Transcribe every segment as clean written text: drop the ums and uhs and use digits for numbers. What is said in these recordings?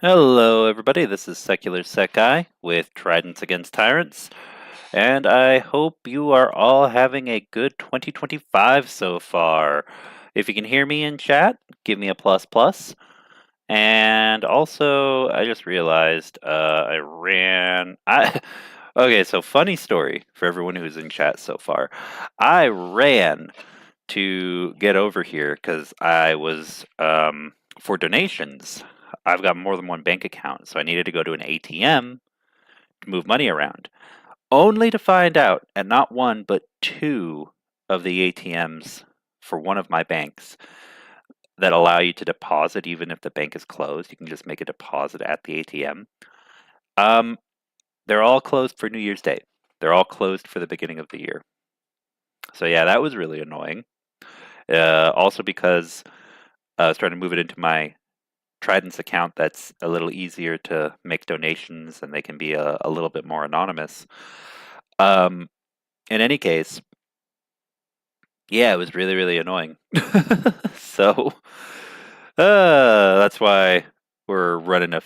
Hello, everybody. This is Secular Sekai with Tridents against Tyrants, and I hope you are all having a good 2025 so far. If you can hear me in chat, give me a plus plus. And also, I just realized I ran. Okay, so funny story for everyone who's in chat so far. I ran to get over here because I was for donations. I've got more than one bank account, so I needed to go to an ATM to move money around. Only to find out at not one but two of the ATMs for one of my banks that allow you to deposit even if the bank is closed. You can just make a deposit at the ATM. Um, they're all closed for New Year's Day. They're all closed for the beginning of the year. So yeah, that was really annoying. Also because I was trying to move it into my Tridents account that's a little easier to make donations and they can be a little bit more anonymous. Um, in any case, yeah, it was really, really annoying. So that's why we're running a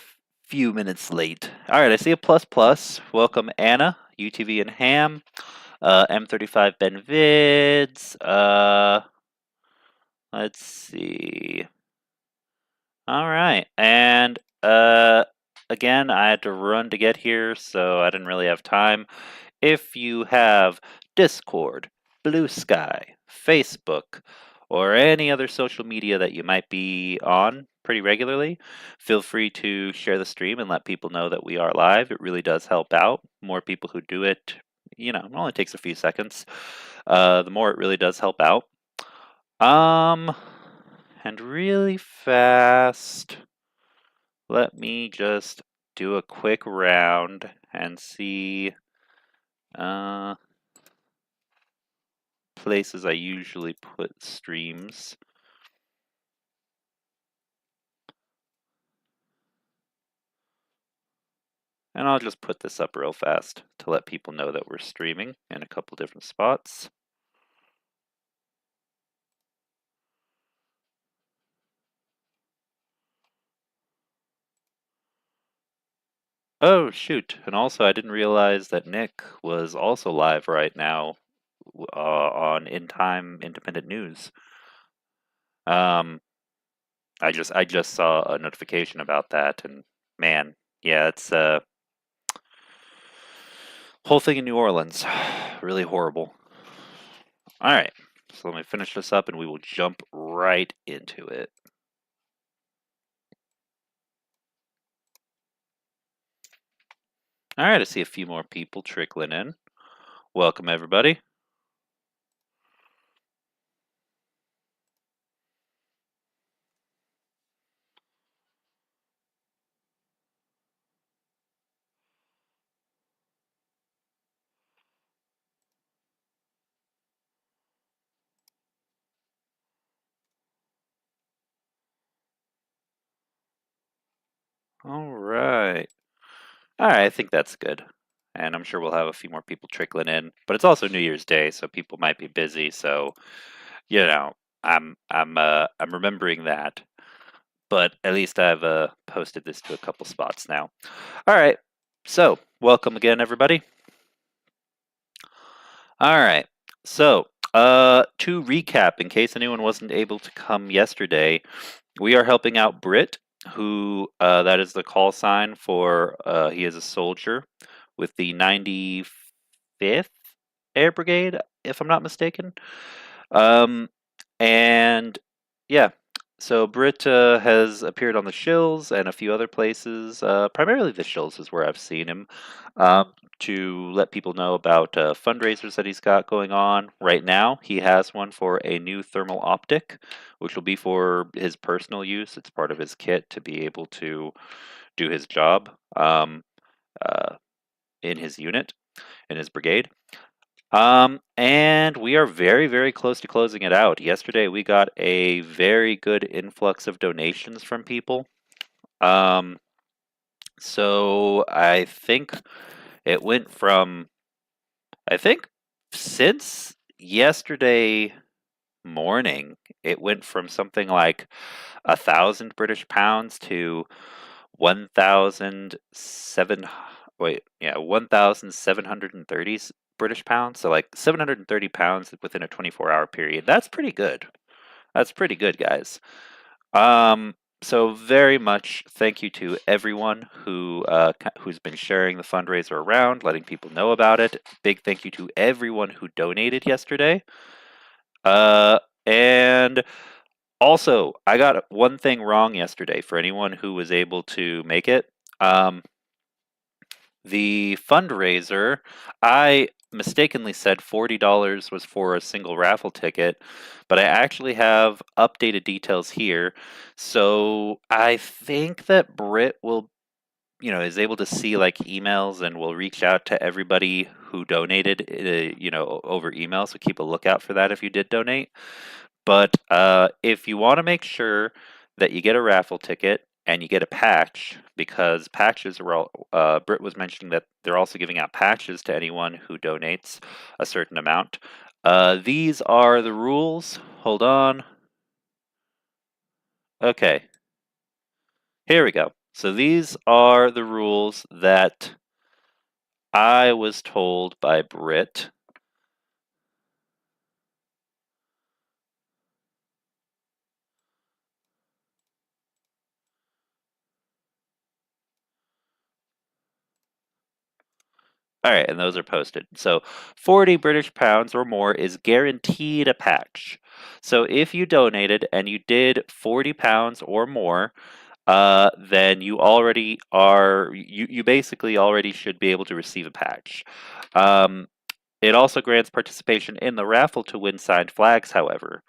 few minutes late. All right, I see a plus plus. Welcome, Anna, UTV and Ham, M35 Ben Vids. Let's see. All right, and again, I had to run to get here, so I didn't really have time. If you have Discord, Blue Sky, Facebook, or any other social media that you might be on pretty regularly, feel free to share the stream and let people know that we are live. It really does help out. More people who do it, it only takes a few seconds. The more it really does help out. Um, and really fast. Let me just do a quick round and see places I usually put streams. And I'll just put this up real fast to let people know that we're streaming in a couple different spots. Oh, shoot. And also, I didn't realize that Nick was also live right now on In Time Independent News. I just saw a notification about that, and man, yeah, it's whole thing in New Orleans, really horrible. All right, so let me finish this up, and we will jump right into it. All right, I see a few more people trickling in. Welcome, everybody. All right. All right, I think that's good. And I'm sure we'll have a few more people trickling in. But it's also New Year's Day, so people might be busy. So, you know, I'm remembering that. But at least I've posted this to a couple spots now. All right. So, welcome again, everybody. All right. So, to recap, in case anyone wasn't able to come yesterday, we are helping out Brit, who that is the call sign for. He is a soldier with the 95th Air Brigade, if I'm not mistaken. Um, and yeah, so Brit has appeared on the Shills and a few other places. Primarily the Shills is where I've seen him. To let people know about fundraisers that he's got going on right now. He has one for a new thermal optic, which will be for his personal use. It's part of his kit to be able to do his job uh, in his unit, in his brigade. And we are very, very close to closing it out. Yesterday, we got a very good influx of donations from people. Um, so I think it went from, I think since yesterday morning, it went from something like 1,000 British pounds to 1,007 wait, yeah, 1,730 British pounds. So like 730 pounds within a 24-hour period. That's pretty good. That's pretty good, guys. So very much thank you to everyone who's been sharing the fundraiser around, letting people know about it. Big thank you to everyone who donated yesterday. And also, I got one thing wrong yesterday for anyone who was able to make it. Um, the fundraiser, I mistakenly said $40 was for a single raffle ticket, but I actually have updated details here. So I think that Brit will, is able to see like emails and will reach out to everybody who donated, over email. So keep a lookout for that if you did donate. But if you want to make sure that you get a raffle ticket and you get a patch, because patches are all, Britt was mentioning that they're also giving out patches to anyone who donates a certain amount. These are the rules. Hold on. Okay, here we go. So these are the rules that I was told by Britt. All right, and those are posted. So 40 British pounds or more is guaranteed a patch. So if you donated and you did 40 pounds or more, then you already are, you basically already should be able to receive a patch. It also grants participation in the raffle to win signed flags, however.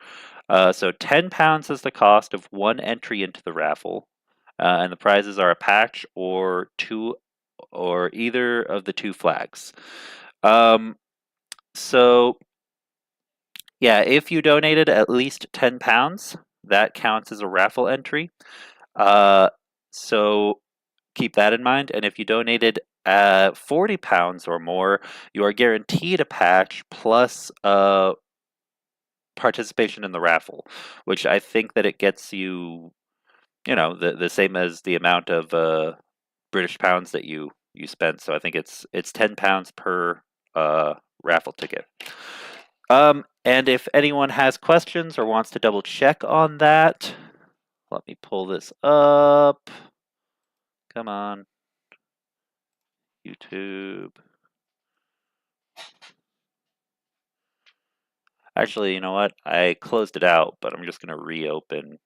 So 10 pounds is the cost of one entry into the raffle, and the prizes are a patch or either of the two flags. Um, so yeah, if you donated at least 10 pounds, that counts as a raffle entry. Uh, so keep that in mind. And if you donated 40 pounds or more, you are guaranteed a patch plus participation in the raffle, which I think that it gets you, the same as the amount of British pounds that you spent. So I think it's 10 pounds per raffle ticket. And if anyone has questions or wants to double check on that, let me pull this up. Come on, YouTube. Actually, you know what? I closed it out, but I'm just going to reopen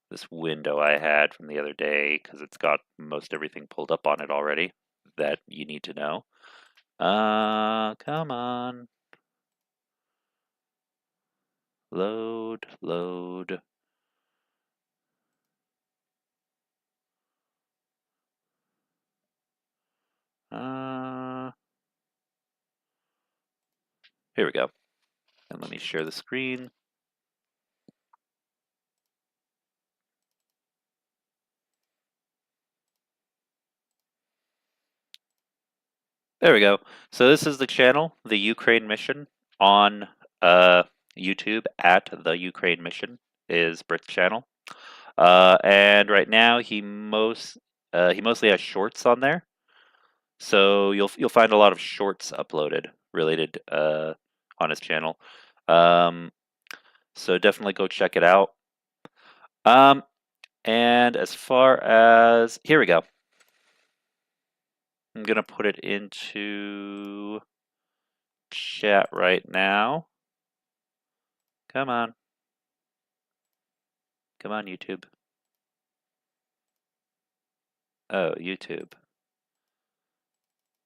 this window I had from the other day because it's got most everything pulled up on it already that you need to know. Come on. Load, load. Uh, Here we go. And let me share the screen. There we go. So this is the channel, the Ukraine Mission on YouTube at the Ukraine Mission is Brit's channel. And right now he mostly has shorts on there. So you'll find a lot of shorts uploaded related on his channel. Um, so definitely go check it out. And as far as here we go. I'm gonna put it into chat right now. Come on. Come on, YouTube. Oh, YouTube.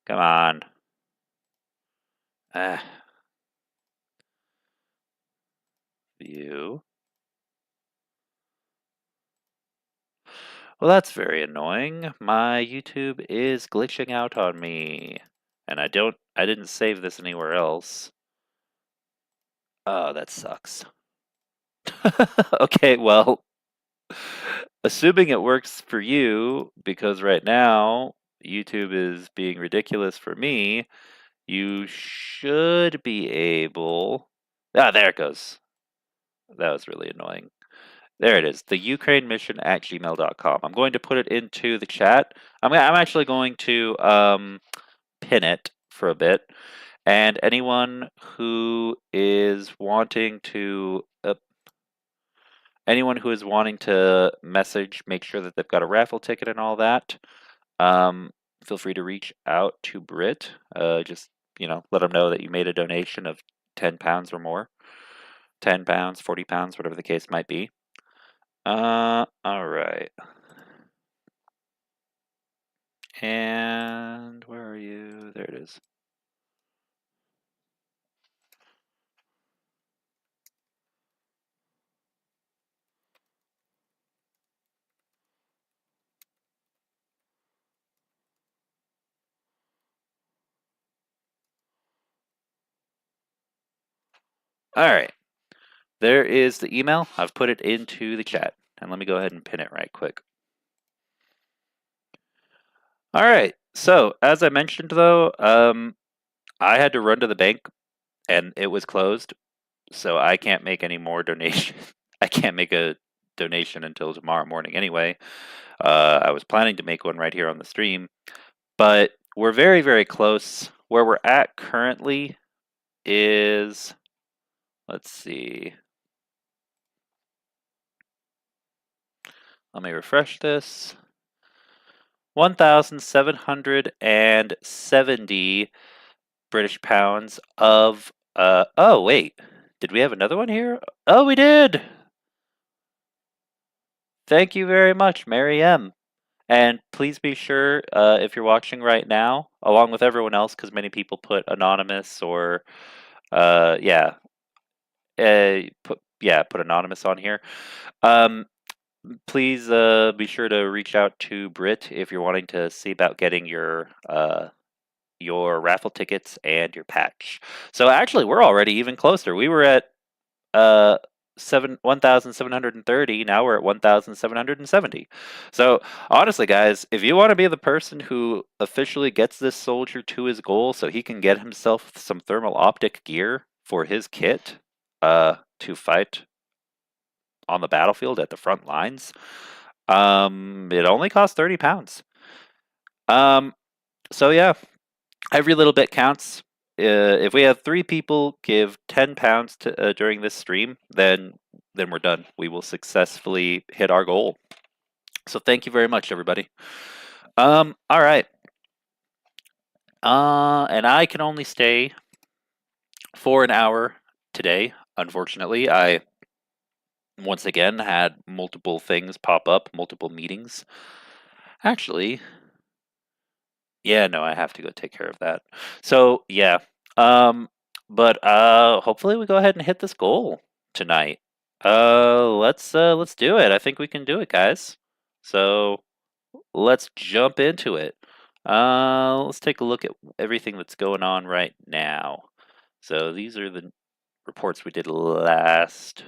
Come on. Ah, view. Well, that's very annoying. My YouTube is glitching out on me. And I didn't save this anywhere else. Oh, that sucks. Okay, well, assuming it works for you, because right now YouTube is being ridiculous for me, you should be able. Ah, there it goes. That was really annoying. There it is, the Ukraine mission at gmail.com. I'm going to put it into the chat. I'm actually going to pin it for a bit. And anyone who is wanting to message, make sure that they've got a raffle ticket and all that. Um, Feel free to reach out to Brit. Just let them know that you made a donation of £10 or more, £10, £40, whatever the case might be. All right. And where are you? There it is. All right. There is the email. I've put it into the chat. And let me go ahead and pin it right quick. All right. So, as I mentioned, though, I had to run to the bank and it was closed. So, I can't make any more donation. I can't make a donation until tomorrow morning anyway. I was planning to make one right here on the stream. But we're very, very close. Where we're at currently is, let's see. Let me refresh this. 1,770 British pounds of oh wait. Did we have another one here? Oh, we did. Thank you very much, Mary M. And please be sure, if you're watching right now, along with everyone else, because many people put anonymous or yeah, put anonymous on here. Please be sure to reach out to Brit if you're wanting to see about getting your raffle tickets and your patch. So actually, we're already even closer. We were at 1,730. Now we're at 1,770. So honestly, guys, if you want to be the person who officially gets this soldier to his goal, so he can get himself some thermal optic gear for his kit, to fight on the battlefield at the front lines, it only costs £30. Um, so yeah, every little bit counts. If we have 3 people give £10 to during this stream, then we're done. We will successfully hit our goal. So thank you very much, everybody. All right. And I can only stay for an hour today. Unfortunately, I once again had multiple things pop up, multiple meetings. Actually, yeah, no, I have to go take care of that. So yeah, but hopefully we go ahead and hit this goal tonight. Let's do it. I think we can do it, guys. So let's jump into it. Let's take a look at everything that's going on right now. So these are the reports we did last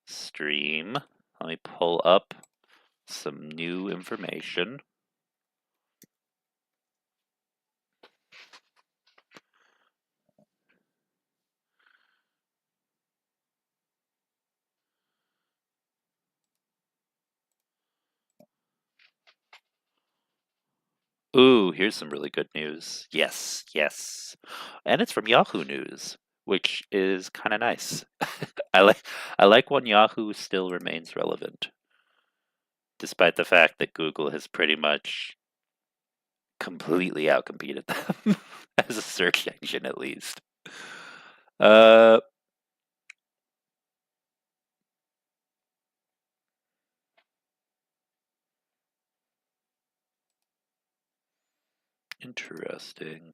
stream. Let me pull up some new information. Ooh, here's some really good news. Yes, yes. And it's from Yahoo News, which is kind of nice. I like I like when Yahoo still remains relevant, despite the fact that Google has pretty much completely outcompeted them as a search engine, at least. Uh, Interesting.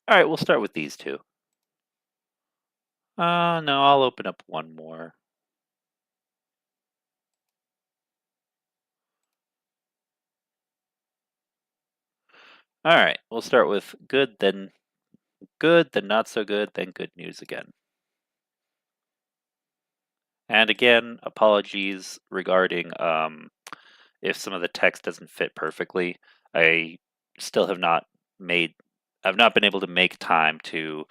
All right, we'll start with these two. No, I'll open up one more. All right, we'll start with good, then good, then not so good, then good news again. And again, apologies regarding if some of the text doesn't fit perfectly. I still have not made, I've not been able to make time to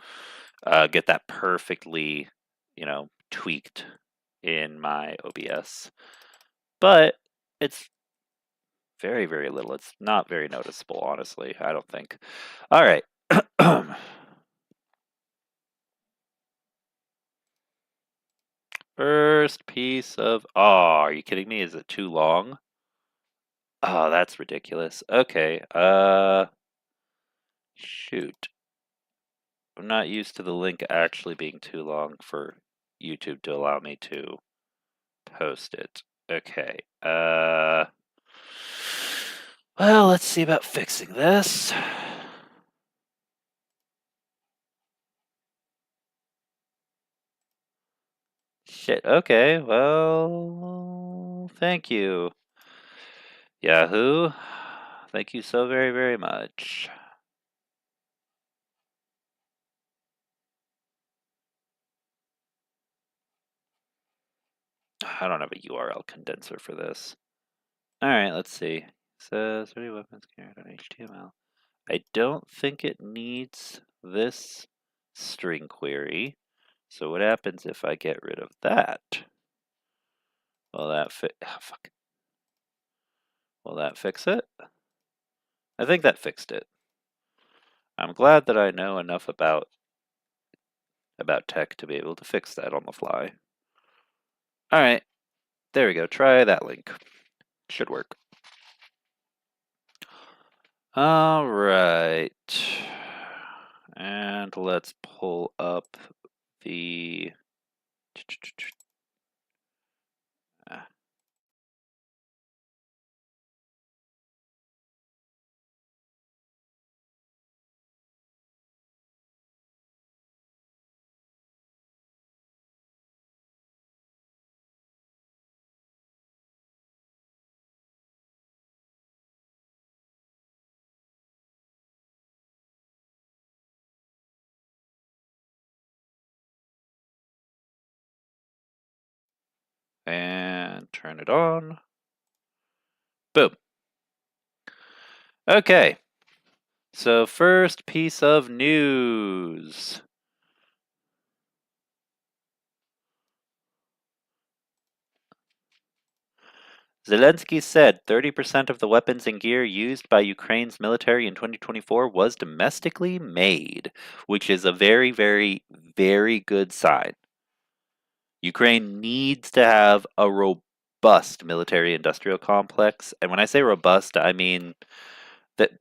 get that perfectly, tweaked in my OBS. But it's very, very little. It's not very noticeable, honestly, I don't think. All right. First piece of. Oh, are you kidding me? Is it too long? Oh, that's ridiculous. Okay. Shoot. I'm not used to the link actually being too long for YouTube to allow me to post it. Okay. Well, let's see about fixing this. Shit. Okay. Well, thank you, Yahoo. Thank you so very, very much. I don't have a URL condenser for this. All right, let's see. It says 30 weapons carried on HTML. I don't think it needs this string query. So what happens if I get rid of that? Will that fit? Oh, fuck. Will that fix it? I think that fixed it. I'm glad that I know enough about tech to be able to fix that on the fly. All right, there we go. Try that link. Should work. All right. And let's pull up the and turn it on. Boom. Okay. So first piece of news. Zelensky said 30% of the weapons and gear used by Ukraine's military in 2024 was domestically made, which is a very, very, very good sign. Ukraine needs to have a robust military industrial complex. And when I say robust, I mean that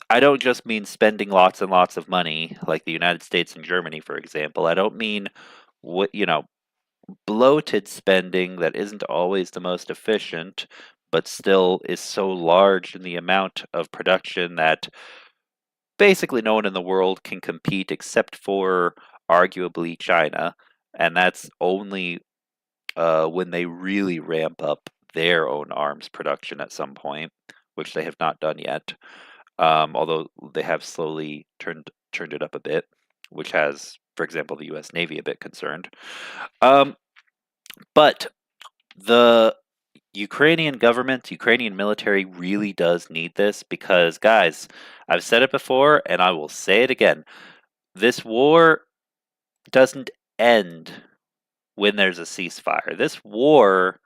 I don't just mean spending lots and lots of money like the United States and Germany, for example. I don't mean what, bloated spending that isn't always the most efficient, but still is so large in the amount of production that basically no one in the world can compete except for arguably China. And that's only when they really ramp up their own arms production at some point, which they have not done yet. Although they have slowly turned it up a bit, which has, for example, the U.S. Navy a bit concerned. But the Ukrainian government, Ukrainian military really does need this because, guys, I've said it before and I will say it again. This war doesn't end when there's a ceasefire. This war,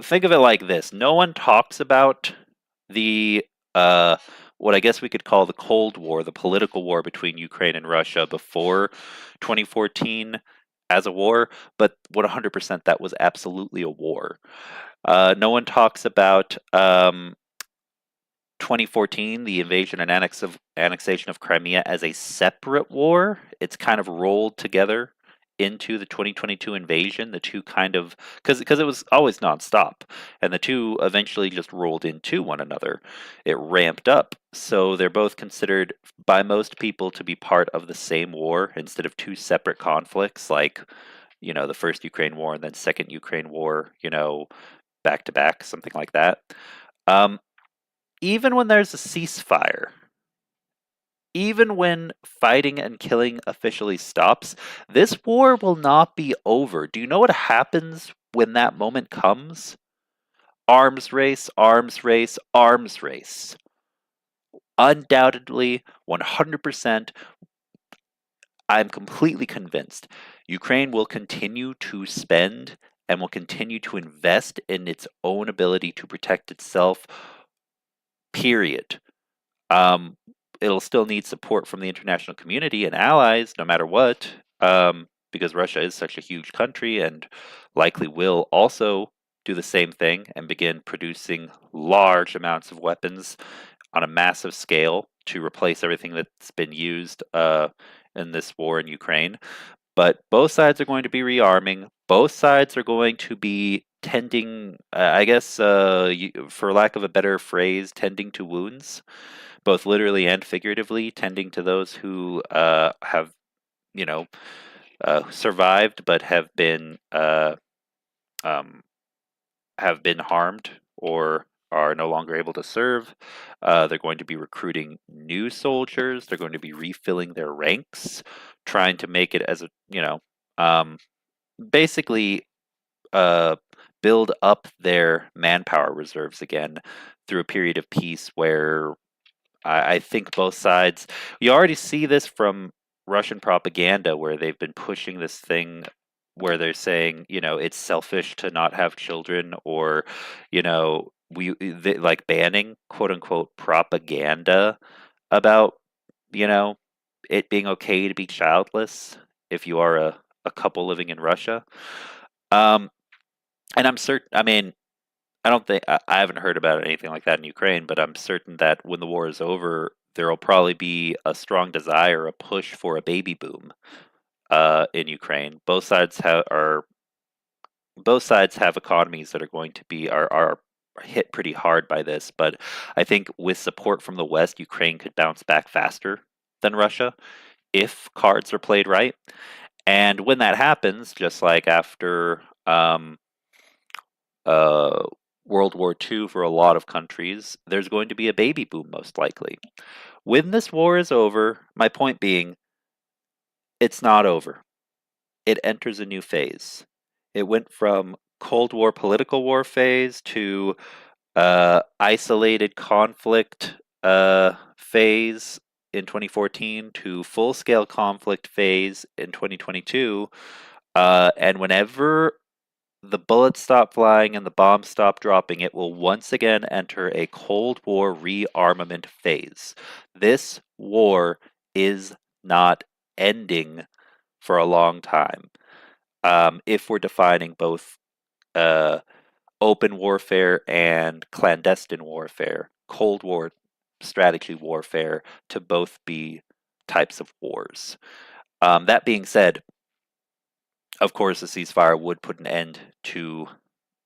think of it like this: no one talks about the uh, what I guess we could call the Cold War, the political war between Ukraine and Russia before 2014 as a war, but 100% that was absolutely a war. No one talks about 2014, the invasion and annexation of Crimea, as a separate war. It's kind of rolled together into the 2022 invasion. The two kind of because it was always nonstop, and the two eventually just rolled into one another. It ramped up, so they're both considered by most people to be part of the same war instead of two separate conflicts, like the first Ukraine war and then second Ukraine war. Back to back, something like that. Um, Even when there's a ceasefire, even when fighting and killing officially stops, this war will not be over. Do you know what happens when that moment comes? Arms race, arms race, arms race. Undoubtedly, 100%, I'm completely convinced Ukraine will continue to spend and will continue to invest in its own ability to protect itself, period. Um, it'll still need support from the international community and allies, no matter what, because Russia is such a huge country and likely will also do the same thing and begin producing large amounts of weapons on a massive scale to replace everything that's been used in this war in Ukraine. But both sides are going to be rearming. Both sides are going to be tending, I guess, for lack of a better phrase, tending to wounds, both literally and figuratively, tending to those who have, you know, survived but um, have been harmed or are no longer able to serve. They're going to be recruiting new soldiers. They're going to be refilling their ranks, trying to make it as a, um, basically uh, build up their manpower reserves again through a period of peace where I think both sides. You already see this from Russian propaganda, where they've been pushing this thing where they're saying, it's selfish to not have children, or, like banning quote unquote propaganda about, you know, it being okay to be childless if you are a couple living in Russia. Um, and I'm certain. I mean, I don't think I haven't heard about anything like that in Ukraine, but I'm certain that when the war is over, there will probably be a strong desire, a push for a baby boom in Ukraine. Both sides have economies that are going to be are hit pretty hard by this, but I think with support from the West, Ukraine could bounce back faster than Russia if cards are played right. And when that happens, just like after uh, World War II for a lot of countries, there's going to be a baby boom most likely. When this war is over, my point being, it's not over. It enters a new phase. It went from Cold War political war phase to isolated conflict phase in 2014 to full scale conflict phase in 2022. And whenever the bullets stop flying and the bombs stop dropping, it will once again enter a Cold War rearmament phase. This war is not ending for a long time. If we're defining both uh, open warfare and clandestine warfare, Cold War strategy warfare to both be types of wars. That being said, of course, a ceasefire would put an end to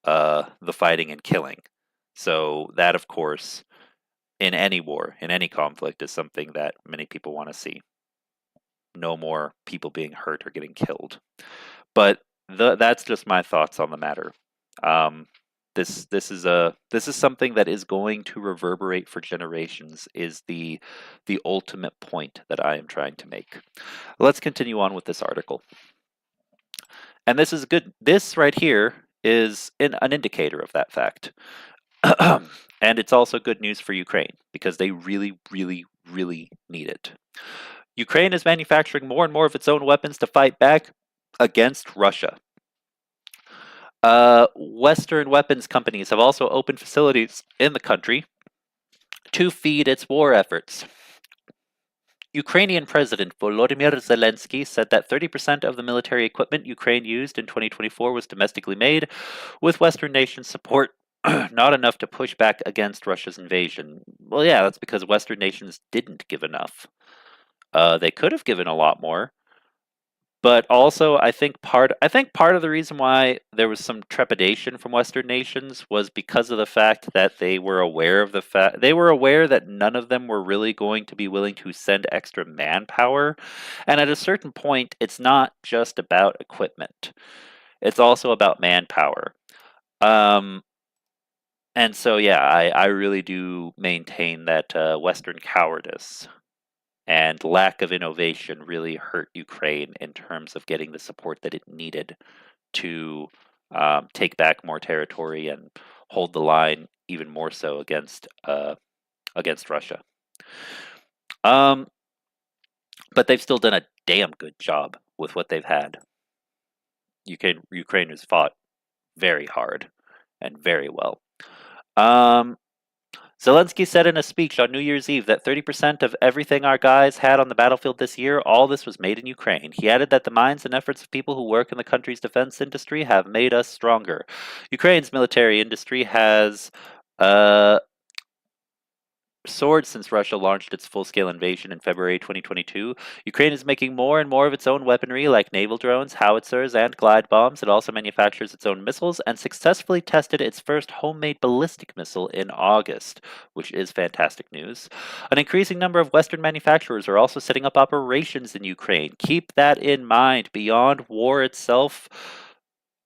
the fighting and killing. So that, of course, in any war, in any conflict, is something that many people want to see. No more people being hurt or getting killed. But that's just my thoughts on the matter. Um, this is something that is going to reverberate for generations. Is the ultimate point that I am trying to make. Let's continue on with this article. And this is good. This right here is an indicator of that fact. And it's also good news for Ukraine because they really, really, really need it. Ukraine is manufacturing more and more of its own weapons to fight back against Russia. Western weapons companies have also opened facilities in the country to feed its war efforts. Ukrainian President Volodymyr Zelensky said that 30% of the military equipment Ukraine used in 2024 was domestically made, with Western nations' support not enough to push back against Russia's invasion. Well, yeah, that's because Western nations didn't give enough. They could have given a lot more. But also, I think part of the reason why there was some trepidation from Western nations was because of the fact that they were aware that none of them were really going to be willing to send extra manpower, and at a certain point, it's not just about equipment; it's also about manpower. Um, and so, yeah, I really do maintain that Western cowardice and lack of innovation really hurt Ukraine in terms of getting the support that it needed to take back more territory and hold the line even more so against Russia. Um, but they've still done a damn good job with what they've had. Ukraine has fought very hard and very well. Um, Zelensky said in a speech on New Year's Eve that 30% of everything our guys had on the battlefield this year, all this was made in Ukraine. He added that the minds and efforts of people who work in the country's defense industry have made us stronger. Ukraine's military industry has soared since Russia launched its full-scale invasion in February 2022. Ukraine is making more and more of its own weaponry like naval drones, howitzers, and glide bombs. It also manufactures its own missiles and successfully tested its first homemade ballistic missile in August, which is fantastic news. An increasing number of Western manufacturers are also setting up operations in Ukraine. Keep that in mind. Beyond war itself,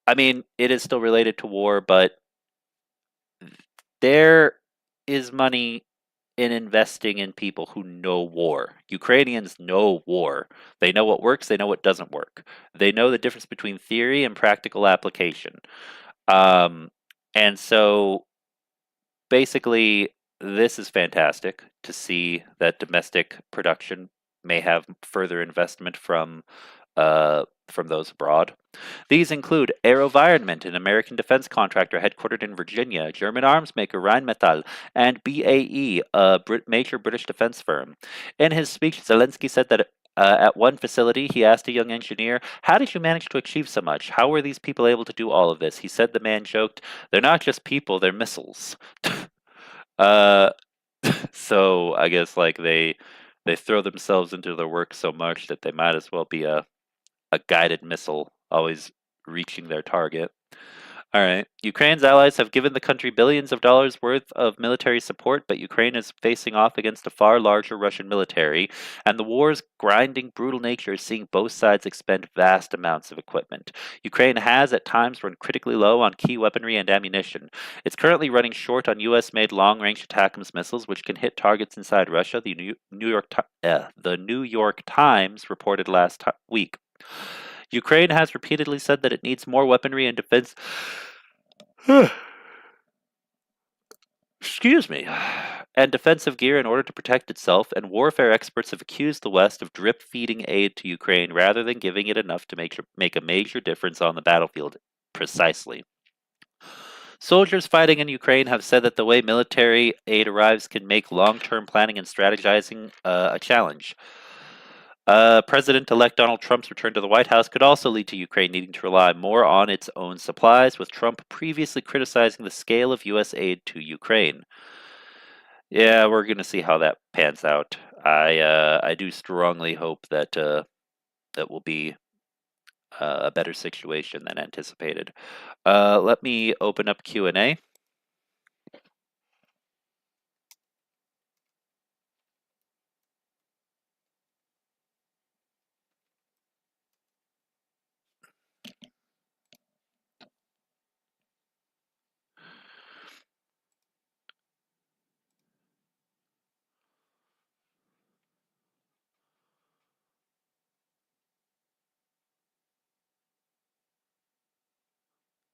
I mean, it is still related to war, but there is money in investing in people who know war. Ukrainians know war. They know what works, they know what doesn't work. They know the difference between theory and practical application. Um, and so basically, this is fantastic to see that domestic production may have further investment from those abroad. These include AeroVironment, an American defense contractor headquartered in Virginia, German arms maker Rheinmetall, and BAE, a major British defense firm. In his speech, Zelensky said that at one facility, he asked a young engineer, "How did you manage to achieve so much? How were these people able to do all of this?" He said the man joked, "They're not just people, they're missiles." uh, so I guess like they throw themselves into their work so much that they might as well be a guided missile, always reaching their target. All right. Ukraine's allies have given the country billions of dollars worth of military support, but Ukraine is facing off against a far larger Russian military, and the war's grinding, brutal nature is seeing both sides expend vast amounts of equipment. Ukraine has at times run critically low on key weaponry and ammunition. It's currently running short on U.S.-made long-range ATACMS missiles, which can hit targets inside Russia. The New York Times reported last week. Ukraine has repeatedly said that it needs more weaponry and defense. Excuse me. And defensive gear in order to protect itself, and warfare experts have accused the West of drip feeding aid to Ukraine rather than giving it enough to make a major difference on the battlefield. Precisely. Soldiers fighting in Ukraine have said that the way military aid arrives can make long term planning and strategizing a challenge. President-elect Donald Trump's return to the White House could also lead to Ukraine needing to rely more on its own supplies, with Trump previously criticizing the scale of U.S. aid to Ukraine. Yeah, we're going to see how that pans out. I do strongly hope that that will be a better situation than anticipated. Let me open up Q&A.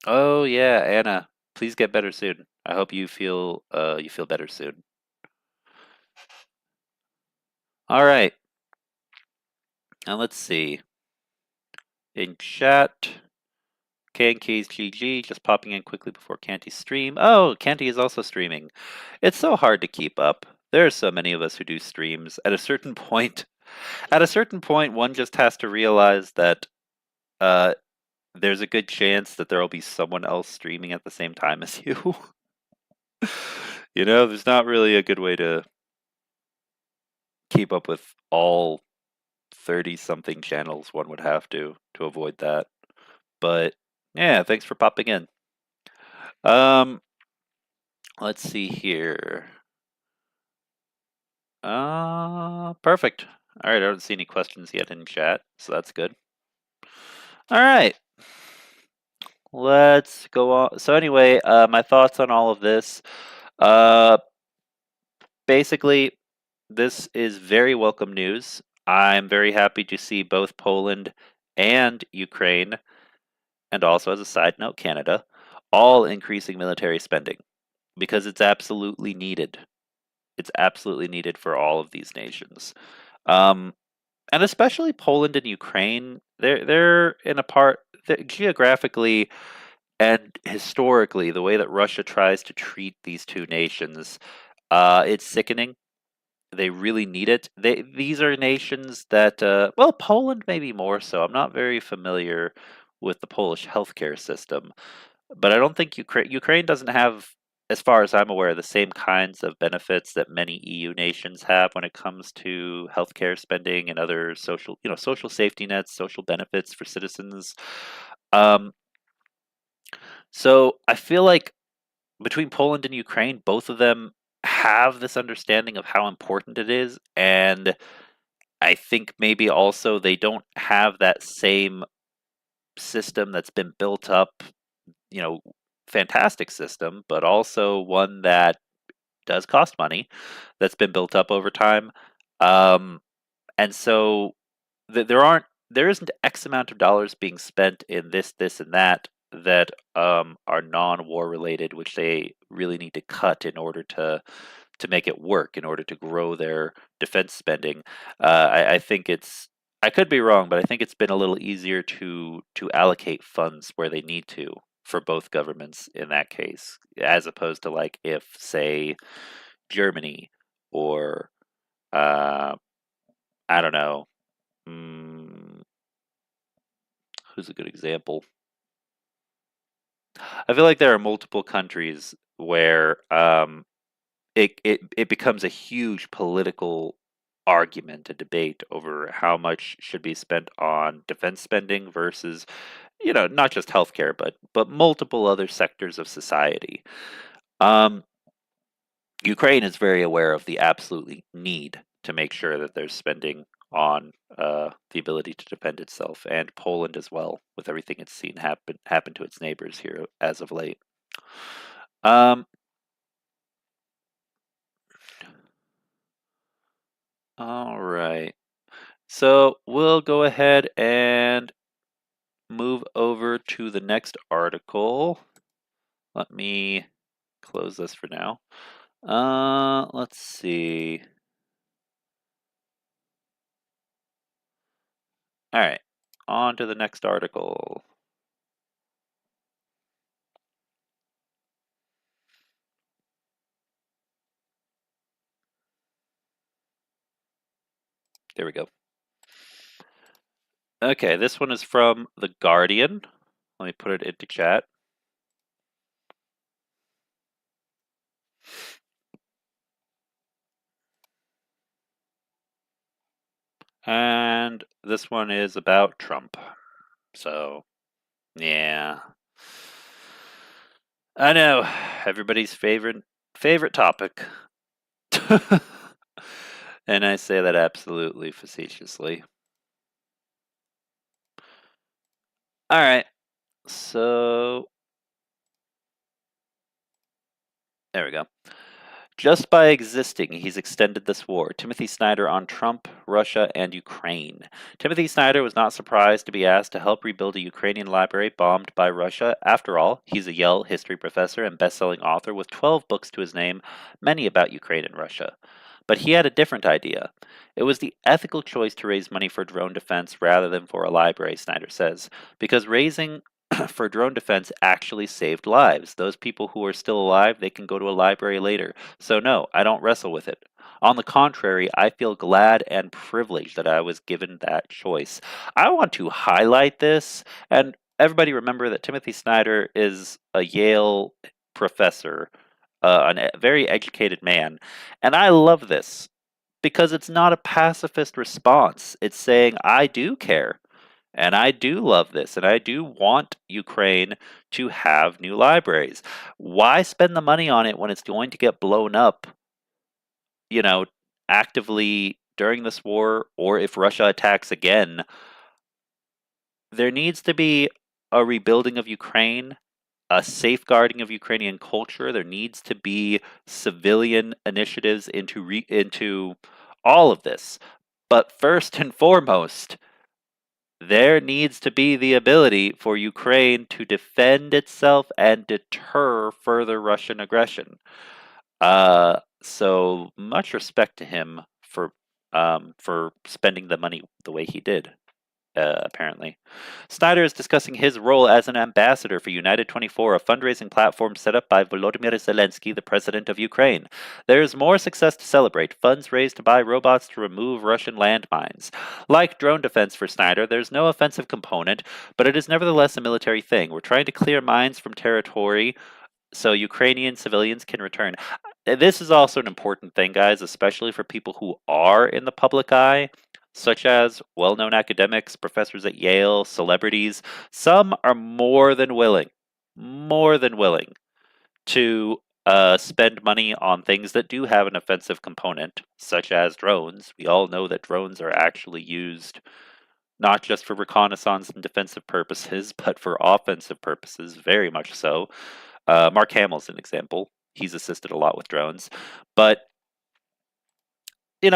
Oh yeah, Anna, please get better soon. I hope you feel better soon. All right, now let's see. In chat, Kanki's GG, just popping in quickly before Canty's stream. Oh, Canty is also streaming. It's so hard to keep up. There are so many of us who do streams. At a certain point, one just has to realize that uh, there's a good chance that there will be someone else streaming at the same time as you. You know, there's not really a good way to keep up with all 30 something channels. One would have to avoid that. But yeah, thanks for popping in. Um, let's see here. Perfect. All right, I don't see any questions yet in chat, so that's good. All right, let's go on. So anyway, my thoughts on all of this. Basically, this is very welcome news. I'm very happy to see both Poland and Ukraine, and also as a side note, Canada, all increasing military spending because it's absolutely needed. It's absolutely needed for all of these nations. Um, and especially Poland and Ukraine, they're in a part that geographically and historically, the way that Russia tries to treat these two nations, it's sickening. They really need it. These are nations that, well, Poland maybe more so. I'm not very familiar with the Polish healthcare system, but I don't think Ukraine doesn't have, as far as I'm aware, the same kinds of benefits that many EU nations have when it comes to healthcare spending and other social, social safety nets, social benefits for citizens. Um, so I feel like between Poland and Ukraine, both of them have this understanding of how important it is, and I think maybe also they don't have that same system that's been built up, you know, fantastic system, but also one that does cost money that's been built up over time. Um, and so there isn't X amount of dollars being spent in this, and that are non-war related, which they really need to cut in order to make it work, in order to grow their defense spending. I think it's I could be wrong, but I think it's been a little easier to allocate funds where they need to for both governments in that case, as opposed to like if say Germany or uh, I don't know. Mm, who's a good example? I feel like there are multiple countries where it becomes a huge political argument, a debate over how much should be spent on defense spending versus, not just healthcare, but multiple other sectors of society. Um, Ukraine is very aware of the absolutely need to make sure that there's spending on the ability to defend itself, and Poland as well, with everything it's seen happen to its neighbors here as of late. Um, all right. So we'll go ahead and move over to the next article. Let me close this for now. Let's see. All right, on to the next article. There we go. Okay, this one is from The Guardian. Let me put it into chat. And this one is about Trump. So, yeah. I know, everybody's favorite topic. And I say that absolutely facetiously. All right. So, there we go. Just by existing, he's extended this war. Timothy Snyder on Trump, Russia, and Ukraine. Timothy Snyder was not surprised to be asked to help rebuild a Ukrainian library bombed by Russia. After all, he's a Yale history professor and best-selling author with 12 books to his name, many about Ukraine and Russia. But he had a different idea. It was the ethical choice to raise money for drone defense rather than for a library, Snyder says, because raising for drone defense actually saved lives. Those people who are still alive, they can go to a library later. So, no, I don't wrestle with it. On the contrary, I feel glad and privileged that I was given that choice. I want to highlight this, and everybody remember that Timothy Snyder is a Yale professor, a very educated man, and I love this because it's not a pacifist response. It's saying, I do care. And I do love this, and I do want Ukraine to have new libraries. Why spend the money on it when it's going to get blown up, you know, actively during this war, or if Russia attacks again? There needs to be a rebuilding of Ukraine, a safeguarding of Ukrainian culture. There needs to be civilian initiatives into all of this. But first and foremost, there needs to be the ability for Ukraine to defend itself and deter further Russian aggression. So much respect to him for spending the money the way he did. Apparently. Snyder is discussing his role as an ambassador for United 24, a fundraising platform set up by Volodymyr Zelensky, the president of Ukraine. There is more success to celebrate. Funds raised to buy robots to remove Russian landmines. Like drone defense for Snyder, there's no offensive component, but it is nevertheless a military thing. We're trying to clear mines from territory so Ukrainian civilians can return. This is also an important thing, guys, especially for people who are in the public eye, such as well known academics, professors at Yale, celebrities. Some are more than willing to spend money on things that do have an offensive component, such as drones. We all know that drones are actually used not just for reconnaissance and defensive purposes, but for offensive purposes, very much so. Mark Hamill's an example. He's assisted a lot with drones. But,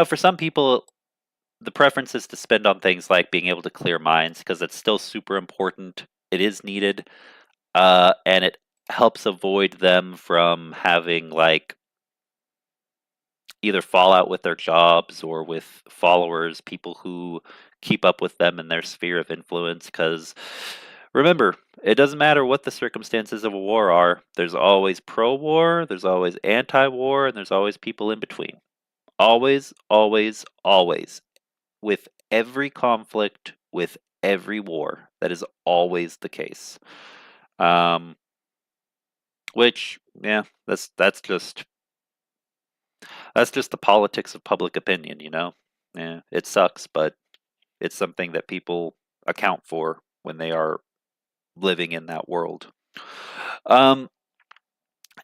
for some people, the preference is to spend on things like being able to clear mines because it's still super important. It is needed. And it helps avoid them from having, like, either fallout with their jobs or with followers, people who keep up with them in their sphere of influence. Because remember, it doesn't matter what the circumstances of a war are, there's always pro war, there's always anti war, and there's always people in between. Always, always, always. With every conflict, with every war, that is always the case. Which, yeah, that's just the politics of public opinion, you know? Yeah, it sucks, but it's something that people account for when they are living in that world. Um,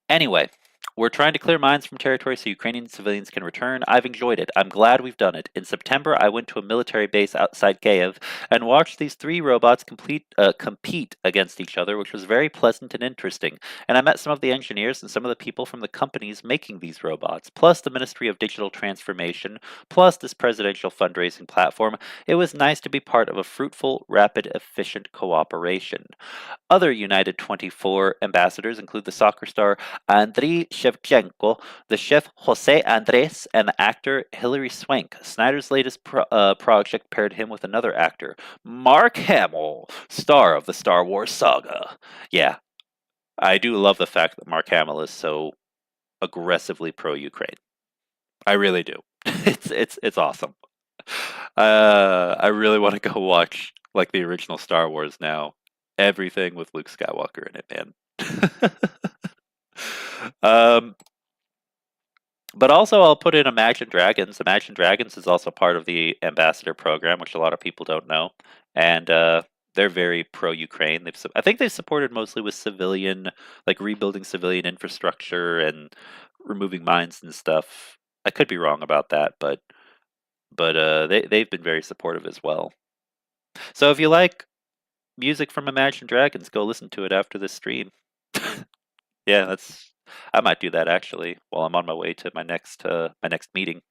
Anyway, we're trying to clear mines from territory so Ukrainian civilians can return. I've enjoyed it. I'm glad we've done it. In September, I went to a military base outside Kiev and watched these three robots compete against each other, which was very pleasant and interesting. And I met some of the engineers and some of the people from the companies making these robots, plus the Ministry of Digital Transformation, plus this presidential fundraising platform. It was nice to be part of a fruitful, rapid, efficient cooperation. Other United 24 ambassadors include the soccer star Andriy Shevchenko, the chef Jose Andres, and the actor Hilary Swank. Snyder's latest project paired him with another actor, Mark Hamill, star of the Star Wars saga. Yeah, I do love the fact that Mark Hamill is so aggressively pro-Ukraine. I really do. It's awesome. I really want to go watch like the original Star Wars now. Everything with Luke Skywalker in it, man. um, but also, I'll put in Imagine Dragons. Imagine Dragons is also part of the ambassador program, which a lot of people don't know, and they're very pro-Ukraine. I think they've supported mostly with civilian, like rebuilding civilian infrastructure and removing mines and stuff. I could be wrong about that, but they've been very supportive as well. So if you like music from Imagine Dragons, go listen to it after this stream. Yeah, I might do that actually while I'm on my way to my next meeting.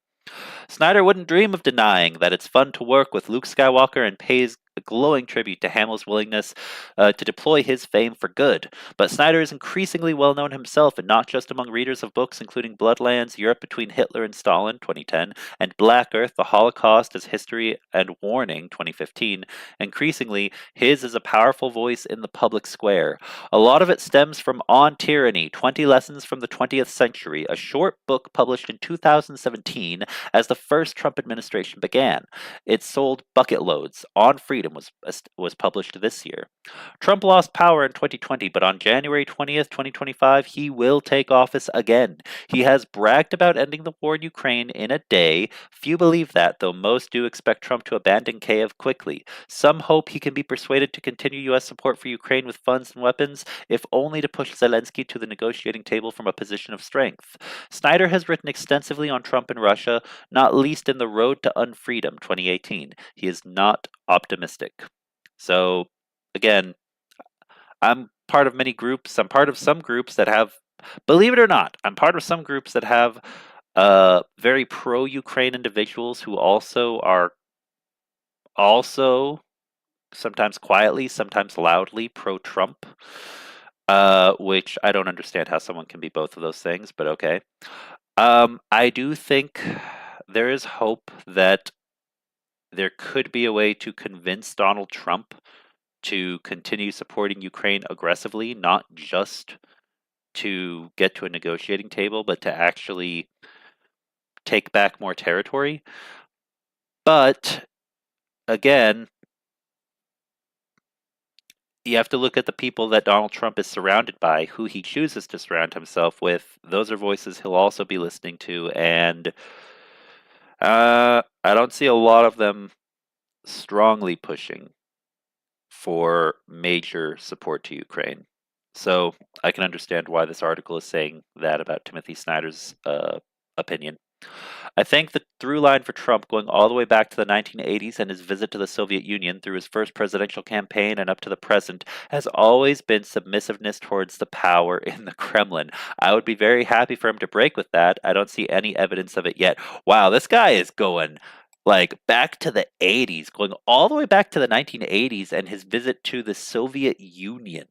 Snyder wouldn't dream of denying that it's fun to work with Luke Skywalker and pays a glowing tribute to Hamill's willingness to deploy his fame for good. But Snyder is increasingly well known himself, and not just among readers of books including Bloodlands, Europe Between Hitler and Stalin, 2010, and Black Earth, The Holocaust as History and Warning, 2015. Increasingly, his is a powerful voice in the public square. A lot of it stems from On Tyranny, 20 Lessons from the 20th Century, a short book published in 2017 as the first Trump administration began. It sold bucket loads. On Freedom was published this year. Trump lost power in 2020, but on January 20th, 2025, he will take office again. He has bragged about ending the war in Ukraine in a day. Few believe that, though most do expect Trump to abandon Kiev quickly. Some hope he can be persuaded to continue U.S. support for Ukraine with funds and weapons, if only to push Zelensky to the negotiating table from a position of strength. Snyder has written extensively on Trump and Russia, not least in The Road to Unfreedom, 2018. He is not optimistic. So, again, I'm part of many groups. I'm part of some groups that have, believe it or not, I'm part of some groups that have very pro-Ukraine individuals who also are also sometimes quietly, sometimes loudly pro-Trump, which I don't understand how someone can be both of those things, but okay. I do think there is hope that there could be a way to convince Donald Trump to continue supporting Ukraine aggressively, not just to get to a negotiating table, but to actually take back more territory. But again, you have to look at the people that Donald Trump is surrounded by, who he chooses to surround himself with. Those are voices he'll also be listening to, and I don't see a lot of them strongly pushing for major support to Ukraine. So I can understand why this article is saying that about Timothy Snyder's opinion. I think the through line for Trump going all the way back to the 1980s and his visit to the Soviet Union through his first presidential campaign and up to the present has always been submissiveness towards the power in the Kremlin. I would be very happy for him to break with that. I don't see any evidence of it yet. Wow, this guy is going like back to the 80s, going all the way back to the 1980s and his visit to the Soviet Union.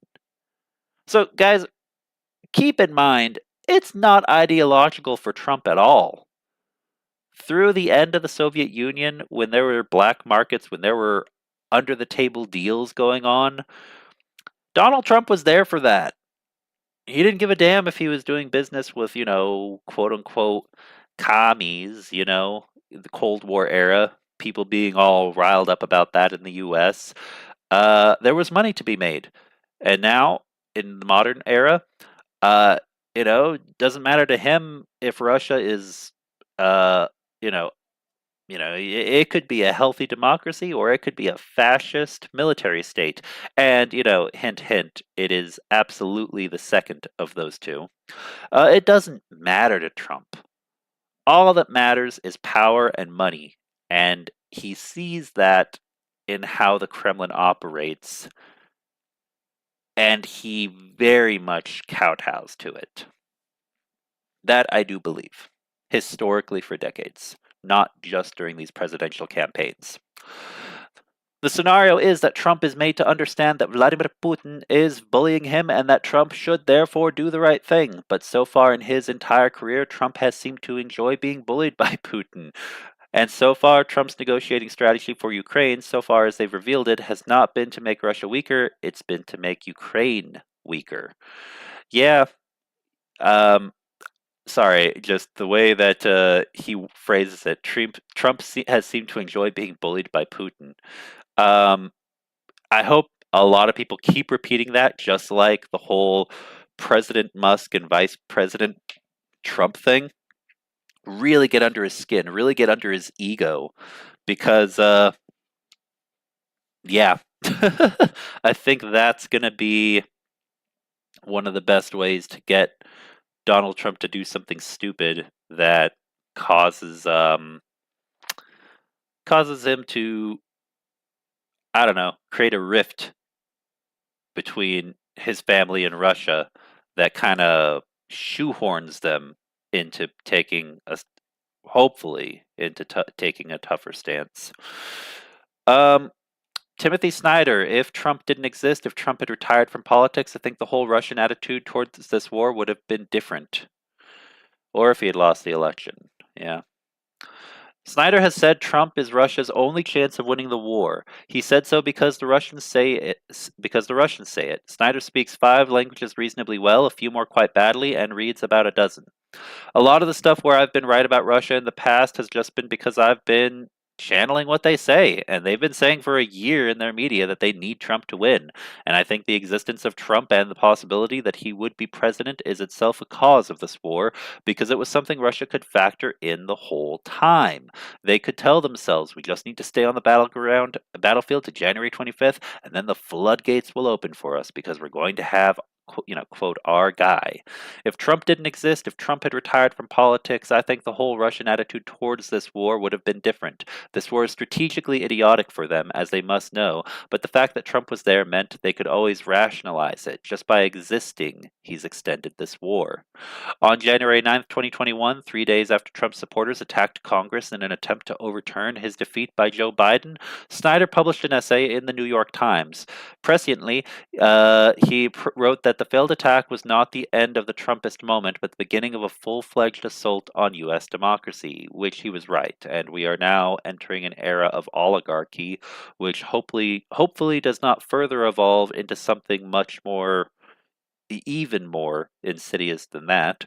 So, guys, keep in mind, it's not ideological for Trump at all. Through the end of the Soviet Union, when there were black markets, when there were under the table deals going on, Donald Trump was there for that. He didn't give a damn if he was doing business with, quote unquote, commies, the Cold War era, people being all riled up about that in the US. There was money to be made. And now, in the modern era, uh, doesn't matter to him if Russia is, uh, you know, it could be a healthy democracy or it could be a fascist military state. And, hint, hint, it is absolutely the second of those two. It doesn't matter to Trump. All that matters is power and money. And he sees that in how the Kremlin operates. And he very much kowtows to it. That I do believe, historically for decades, not just during these presidential campaigns. The scenario is that Trump is made to understand that Vladimir Putin is bullying him and that Trump should therefore do the right thing. But so far in his entire career, Trump has seemed to enjoy being bullied by Putin. And so far, Trump's negotiating strategy for Ukraine, so far as they've revealed it, has not been to make Russia weaker, it's been to make Ukraine weaker. Yeah, um, sorry, just the way that he phrases it. Trump has seemed to enjoy being bullied by Putin. Um, I hope a lot of people keep repeating that, just like the whole President Musk and Vice President Trump thing. Really get under his skin, really get under his ego, because, yeah, I think that's going to be one of the best ways to get Donald Trump to do something stupid that causes causes him to, I don't know, create a rift between his family and Russia that kind of shoehorns them into taking a hopefully into taking a tougher stance. Um, Timothy Snyder, if Trump didn't exist, if Trump had retired from politics, I think the whole Russian attitude towards this war would have been different. Or if he had lost the election. Yeah. Snyder has said Trump is Russia's only chance of winning the war. He said so because the Russians say it. Snyder speaks 5 languages reasonably well, a few more quite badly, and reads about a dozen. A lot of the stuff where I've been right about Russia in the past has just been because I've been channeling what they say, and they've been saying for a year in their media that they need Trump to win. And I think the existence of Trump and the possibility that he would be president is itself a cause of this war, because it was something Russia could factor in the whole time. They could tell themselves, we just need to stay on the battlefield to January 25th, and then the floodgates will open for us because we're going to have quote, our guy. If Trump didn't exist, if Trump had retired from politics, I think the whole Russian attitude towards this war would have been different. This war is strategically idiotic for them, as they must know, but the fact that Trump was there meant they could always rationalize it. Just by existing, he's extended this war. On January 9th, 2021, 3 days after Trump's supporters attacked Congress in an attempt to overturn his defeat by Joe Biden, Snyder published an essay in the New York Times. Presciently, he wrote that the failed attack was not the end of the Trumpist moment, but the beginning of a full-fledged assault on U.S. democracy, which he was right, and we are now entering an era of oligarchy, which hopefully does not further evolve into something much more, even more insidious than that.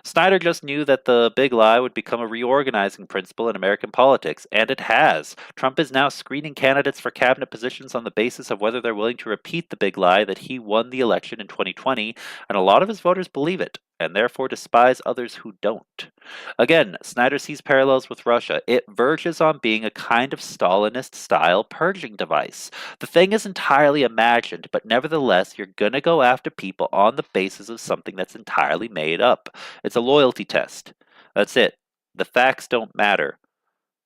Snyder just knew that the big lie would become a reorganizing principle in American politics, and it has. Trump is now screening candidates for cabinet positions on the basis of whether they're willing to repeat the big lie that he won the election in 2020, and a lot of his voters believe it, and therefore despise others who don't. Again, Snyder sees parallels with Russia. It verges on being a kind of Stalinist-style purging device. The thing is entirely imagined, but nevertheless, you're gonna go after people on the basis of something that's entirely made up. It's a loyalty test. That's it. The facts don't matter.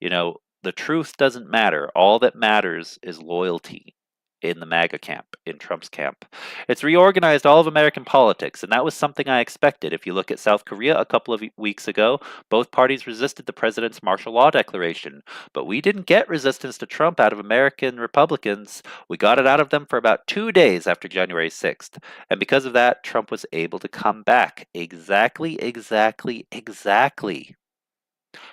The truth doesn't matter. All that matters is loyalty in the MAGA camp, in Trump's camp. It's reorganized all of American politics, and that was something I expected. If you look at South Korea a couple of weeks ago, both parties resisted the president's martial law declaration. But we didn't get resistance to Trump out of American Republicans. We got it out of them for about 2 days after January 6th. And because of that, Trump was able to come back. Exactly.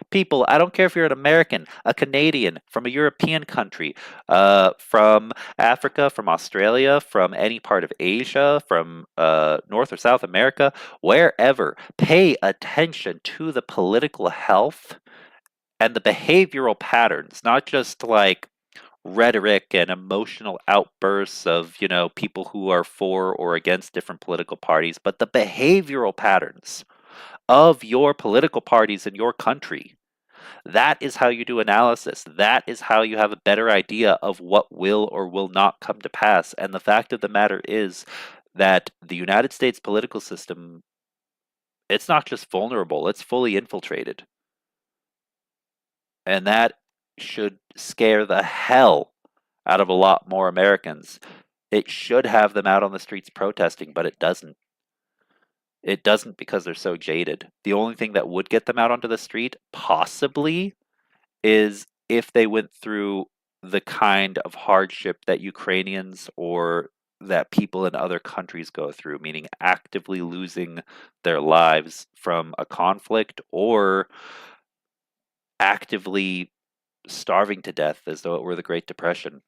People, I don't care if you're an American, a Canadian, from a European country, from Africa, from Australia, from any part of Asia, from North or South America, wherever, pay attention to the political health and the behavioral patterns, not just like rhetoric and emotional outbursts of, people who are for or against different political parties, but the behavioral patterns of your political parties in your country. That is how you do analysis. That is how you have a better idea of what will or will not come to pass. And the fact of the matter is that the United States political system, it's not just vulnerable, it's fully infiltrated. And that should scare the hell out of a lot more Americans. It should have them out on the streets protesting, but it doesn't. It doesn't because they're so jaded. The only thing that would get them out onto the street, possibly, is if they went through the kind of hardship that Ukrainians or that people in other countries go through, meaning actively losing their lives from a conflict or actively starving to death as though it were the Great Depression.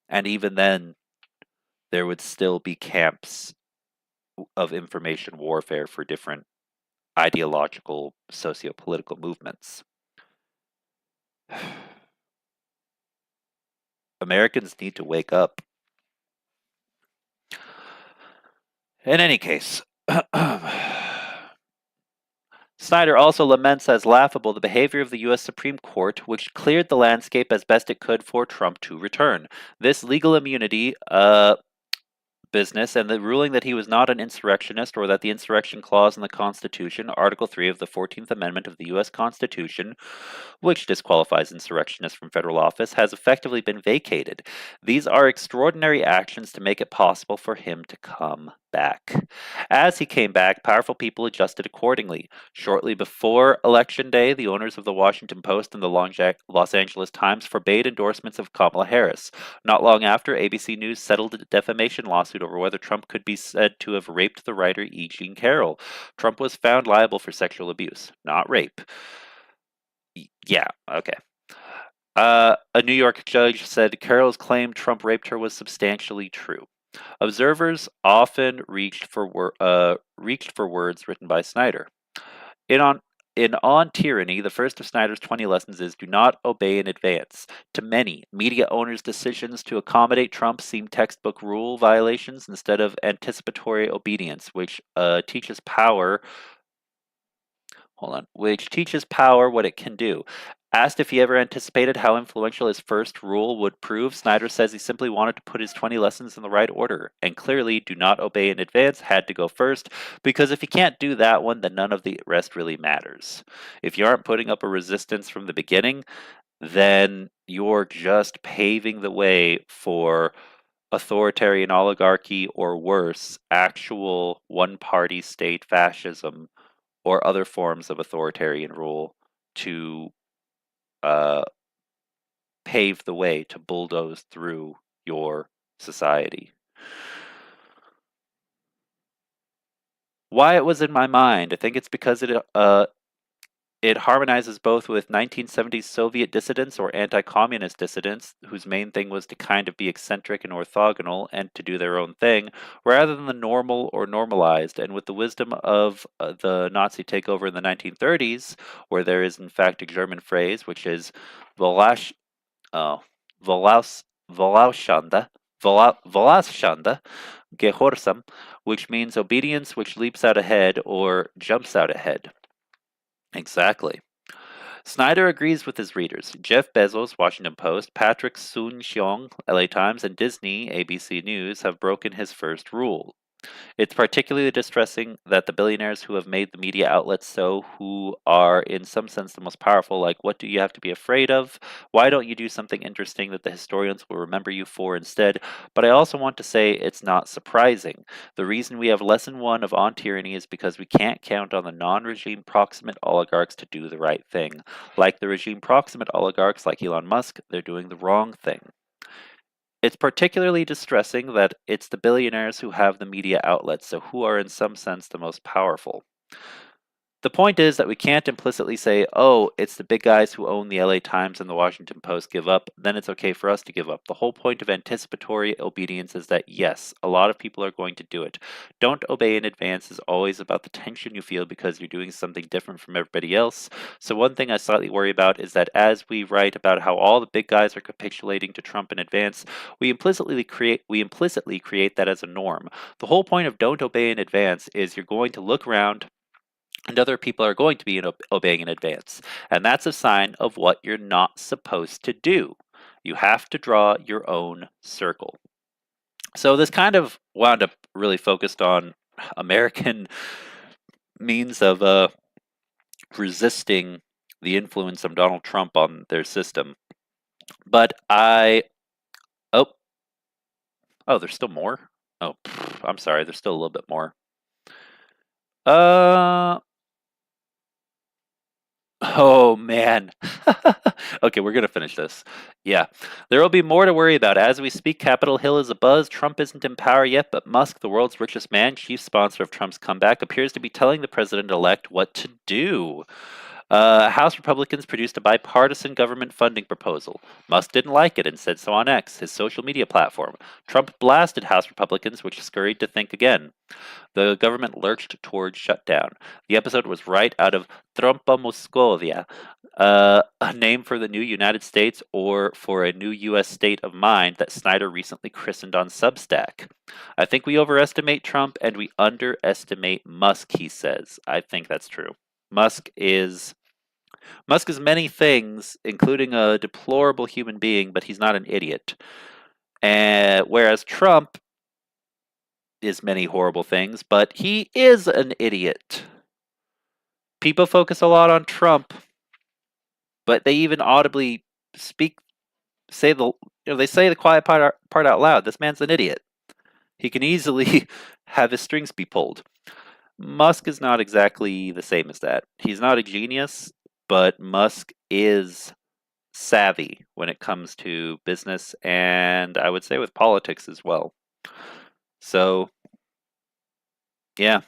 And even then, there would still be camps of information warfare for different ideological, socio-political movements. Americans need to wake up. In any case, Snyder also laments as laughable the behavior of the U.S. Supreme Court, which cleared the landscape as best it could for Trump to return. This legal immunity business and the ruling that he was not an insurrectionist or that the insurrection clause in the Constitution, Article 3 of the 14th Amendment of the U.S. Constitution, which disqualifies insurrectionists from federal office, has effectively been vacated. These are extraordinary actions to make it possible for him to come back. As he came back, powerful people adjusted accordingly. Shortly before Election Day, the owners of the Washington Post and the Los Angeles Times forbade endorsements of Kamala Harris. Not long after, ABC News settled a defamation lawsuit over whether Trump could be said to have raped the writer E. Jean Carroll. Trump was found liable for sexual abuse, not rape. Yeah, okay. A New York judge said Carroll's claim Trump raped her was substantially true. Observers often reached for words written by Snyder. In On Tyranny, the first of Snyder's 20 lessons is do not obey in advance. To many, media owners' decisions to accommodate Trump seem textbook rule violations instead of anticipatory obedience, which teaches power what it can do. Asked if he ever anticipated how influential his first rule would prove, Snyder says he simply wanted to put his 20 lessons in the right order, and clearly do not obey in advance had to go first, because if you can't do that one, then none of the rest really matters. If you aren't putting up a resistance from the beginning, then you're just paving the way for authoritarian oligarchy or worse, actual one party state fascism or other forms of authoritarian rule to uh, pave the way to bulldoze through your society. Why it was in my mind? I think it's because it harmonizes both with 1970s Soviet dissidents or anti-communist dissidents, whose main thing was to kind of be eccentric and orthogonal and to do their own thing, rather than the normal or normalized, and with the wisdom of the Nazi takeover in the 1930s, where there is in fact a German phrase which is Volausch, oh, Volaus, Volauschande, Volauschande, Gehorsam, which means obedience which leaps out ahead or jumps out ahead. Exactly. Snyder agrees with his readers. Jeff Bezos, Washington Post, Patrick Soon-Shiong, LA Times, and Disney, ABC News have broken his first rule. It's particularly distressing that the billionaires who have made the media outlets so, who are in some sense the most powerful, like, what do you have to be afraid of? Why don't you do something interesting that the historians will remember you for instead? But I also want to say it's not surprising. The reason we have lesson one of On Tyranny is because we can't count on the non-regime proximate oligarchs to do the right thing. Like the regime proximate oligarchs like Elon Musk, they're doing the wrong thing. It's particularly distressing that it's the billionaires who have the media outlets, so who are in some sense the most powerful. The point is that we can't implicitly say, oh, it's the big guys who own the LA Times and the Washington Post give up, then it's okay for us to give up. The whole point of anticipatory obedience is that, yes, a lot of people are going to do it. Don't obey in advance is always about the tension you feel because you're doing something different from everybody else. So one thing I slightly worry about is that as we write about how all the big guys are capitulating to Trump in advance, we implicitly create that as a norm. The whole point of don't obey in advance is you're going to look around and other people are going to be obeying in advance. And that's a sign of what you're not supposed to do. You have to draw your own circle. So this kind of wound up really focused on American means of resisting the influence of Donald Trump on their system. But oh, there's still more? Oh, I'm sorry, there's still a little bit more. Oh man. Okay, we're gonna finish this. Yeah. There will be more to worry about. As we speak, Capitol Hill is abuzz. Trump isn't in power yet, but Musk, the world's richest man, chief sponsor of Trump's comeback, appears to be telling the president-elect what to do. House Republicans produced a bipartisan government funding proposal. Musk didn't like it and said so on X, his social media platform. Trump blasted House Republicans, which scurried to think again. The government lurched toward shutdown. The episode was right out of Trompa Moscovia, a name for the new United States or for a new U.S. state of mind that Snyder recently christened on Substack. I think we overestimate Trump and we underestimate Musk, he says. I think that's true. Musk is many things, including a deplorable human being, but he's not an idiot. And whereas Trump is many horrible things, but he is an idiot. People focus a lot on Trump, but they even audibly say the quiet part out loud. This man's an idiot. He can easily have his strings be pulled. Musk is not exactly the same as that. He's not a genius, but Musk is savvy when it comes to business and I would say with politics as well. So, yeah.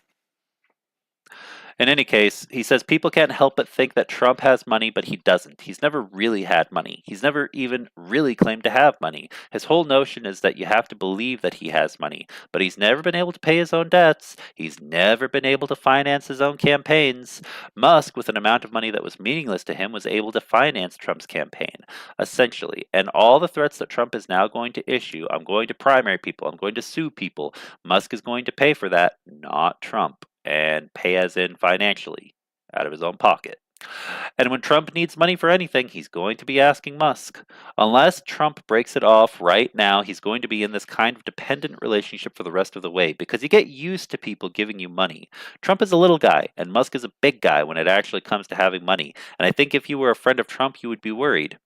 In any case, he says people can't help but think that Trump has money, but he doesn't. He's never really had money. He's never even really claimed to have money. His whole notion is that you have to believe that he has money, but he's never been able to pay his own debts. He's never been able to finance his own campaigns. Musk, with an amount of money that was meaningless to him, was able to finance Trump's campaign, essentially. And all the threats that Trump is now going to issue, I'm going to primary people, I'm going to sue people, Musk is going to pay for that, not Trump. And pay as in financially, out of his own pocket. And when Trump needs money for anything, he's going to be asking Musk. Unless Trump breaks it off right now, he's going to be in this kind of dependent relationship for the rest of the way because you get used to people giving you money. Trump is a little guy, and Musk is a big guy when it actually comes to having money. And I think if you were a friend of Trump, you would be worried.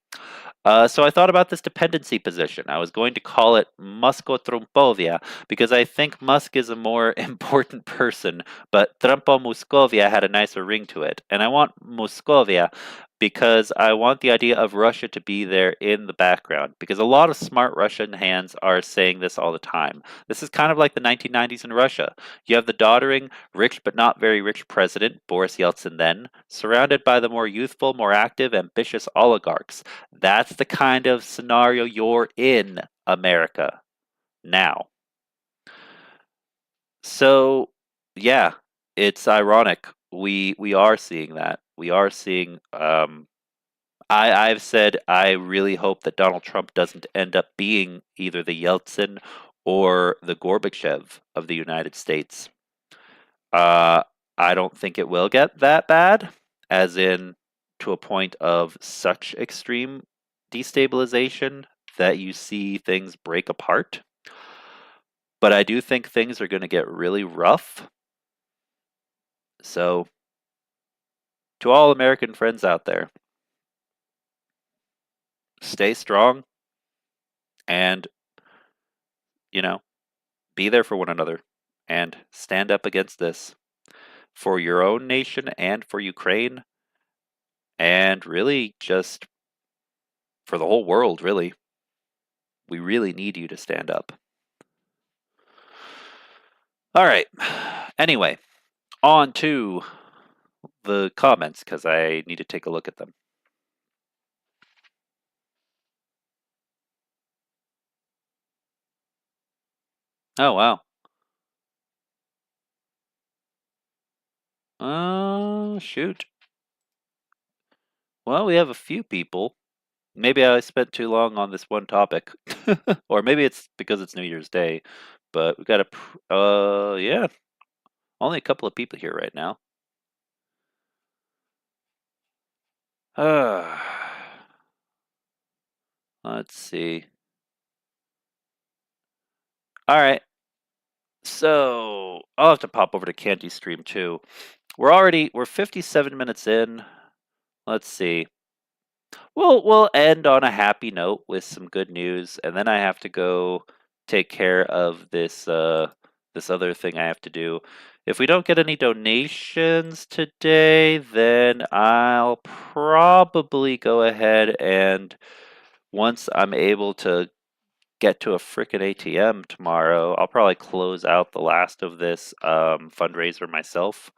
So I thought about this dependency position. I was going to call it Musco-Trumpovia because I think Musk is a more important person, but Trumpo-Muscovia had a nicer ring to it. And I want Muscovia because I want the idea of Russia to be there in the background because a lot of smart Russian hands are saying this all the time. This is kind of like the 1990s in Russia. You have the doddering, rich but not very rich president, Boris Yeltsin then, surrounded by the more youthful, more active, ambitious oligarchs. That's the kind of scenario you're in, America, now. So, yeah, it's ironic. We are seeing that. We are seeing. I've said I really hope that Donald Trump doesn't end up being either the Yeltsin or the Gorbachev of the United States. Uh, I don't think it will get that bad, as in to a point of such extreme destabilization that you see things break apart. But I do think things are going to get really rough. So, to all American friends out there, stay strong and, you know, be there for one another and stand up against this for your own nation and for Ukraine and really just for the whole world, really. We really need you to stand up. All right. Anyway, on to the comments because I need to take a look at them. Oh, wow. Shoot. Well, we have a few people. Maybe I spent too long on this one topic. Or maybe it's because it's New Year's Day. But we got yeah, only a couple of people here right now. Uh, let's see. All right. So I'll have to pop over to Candy Stream too. We're 57 minutes in. Let's see. We'll end on a happy note with some good news, and then I have to go take care of this other thing I have to do. If we don't get any donations today, then I'll probably go ahead and once I'm able to get to a frickin' ATM tomorrow, I'll probably close out the last of this fundraiser myself.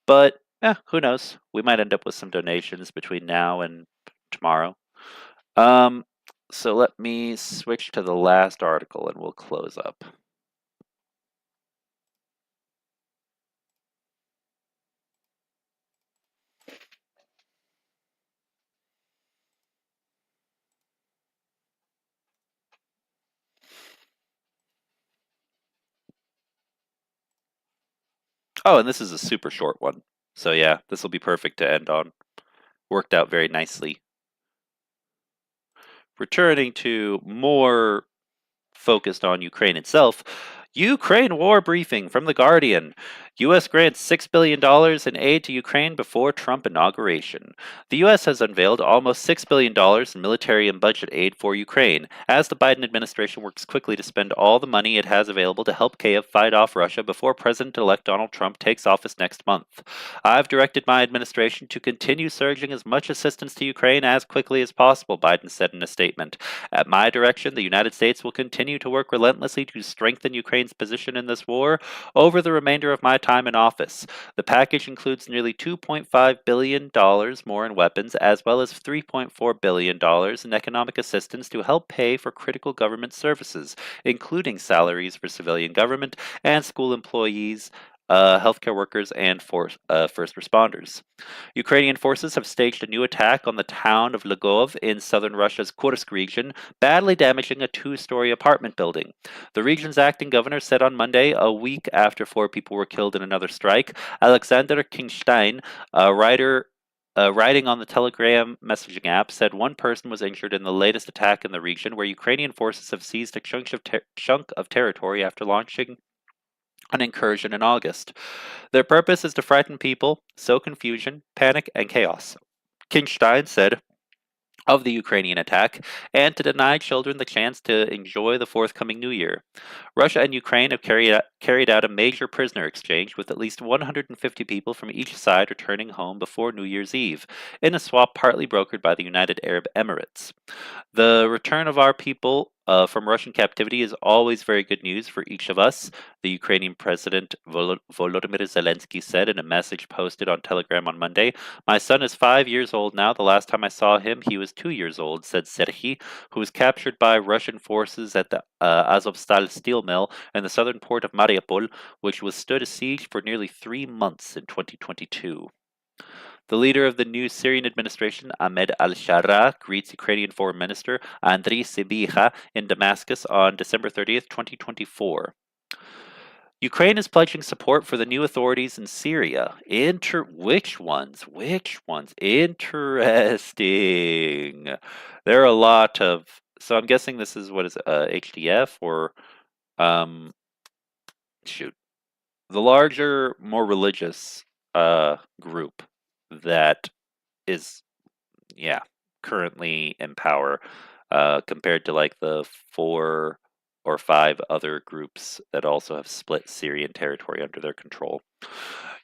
But who knows? We might end up with some donations between now and tomorrow. Um, so let me switch to the last article and we'll close up. Oh, and this is a super short one. So yeah, this will be perfect to end on. Worked out very nicely. Returning to more focused on Ukraine itself, Ukraine war briefing from The Guardian. U.S. grants $6 billion in aid to Ukraine before Trump inauguration. The U.S. has unveiled almost $6 billion in military and budget aid for Ukraine, as the Biden administration works quickly to spend all the money it has available to help Kyiv fight off Russia before President-elect Donald Trump takes office next month. I've directed my administration to continue surging as much assistance to Ukraine as quickly as possible, Biden said in a statement. At my direction, the United States will continue to work relentlessly to strengthen Ukraine's position in this war over the remainder of my time in office. The package includes nearly $2.5 billion more in weapons, as well as $3.4 billion in economic assistance to help pay for critical government services, including salaries for civilian government and school employees, healthcare workers, and first responders. Ukrainian forces have staged a new attack on the town of Lvov in southern Russia's Kursk region, badly damaging a two-story apartment building. The region's acting governor said on Monday, a week after 4 people were killed in another strike, Alexander Kingstein, a writer writing on the Telegram messaging app, said one person was injured in the latest attack in the region, where Ukrainian forces have seized a chunk of territory after launching an incursion in August. Their purpose is to frighten people, sow confusion, panic, and chaos. King Stein said of the Ukrainian attack, and to deny children the chance to enjoy the forthcoming New Year. Russia and Ukraine have carried out a major prisoner exchange, with at least 150 people from each side returning home before New Year's Eve, in a swap partly brokered by the United Arab Emirates. The return of our people from Russian captivity is always very good news for each of us, the Ukrainian President Volodymyr Zelensky said in a message posted on Telegram on Monday. My son is 5 years old now. The last time I saw him, he was 2 years old, said Serhiy, who was captured by Russian forces at the Azovstal steel mill in the southern port of Mariupol, which was stood a siege for nearly 3 months in 2022. The leader of the new Syrian administration, Ahmed al-Shara, greets Ukrainian Foreign Minister Andriy Sybiha in Damascus on December 30th, 2024. Ukraine is pledging support for the new authorities in Syria. Which ones? Which ones? Interesting. There are a lot of. So I'm guessing this is what is HDF or um shoot, the larger, more religious group that is, yeah, currently in power, compared to like the 4 or 5 other groups that also have split Syrian territory under their control.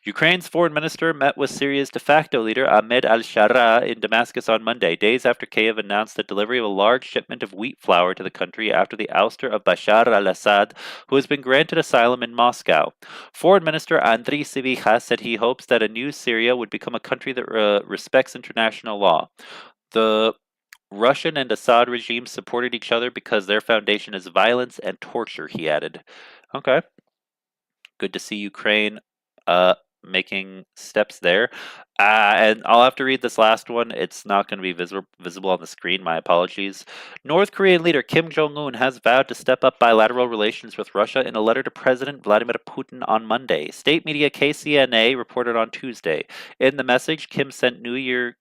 Ukraine's foreign minister met with Syria's de facto leader Ahmed al-Shara in Damascus on Monday, days after Kiev announced the delivery of a large shipment of wheat flour to the country after the ouster of Bashar al-Assad, who has been granted asylum in Moscow. Foreign Minister Andriy Sybiha said he hopes that a new Syria would become a country that respects international law. The Russian and Assad regimes supported each other because their foundation is violence and torture, he added. Okay. Good to see Ukraine making steps there. And I'll have to read this last one. It's not going to be visible on the screen. My apologies. North Korean leader Kim Jong-un has vowed to step up bilateral relations with Russia in a letter to President Vladimir Putin on Monday. State media KCNA reported on Tuesday. In the message, Kim sent New Year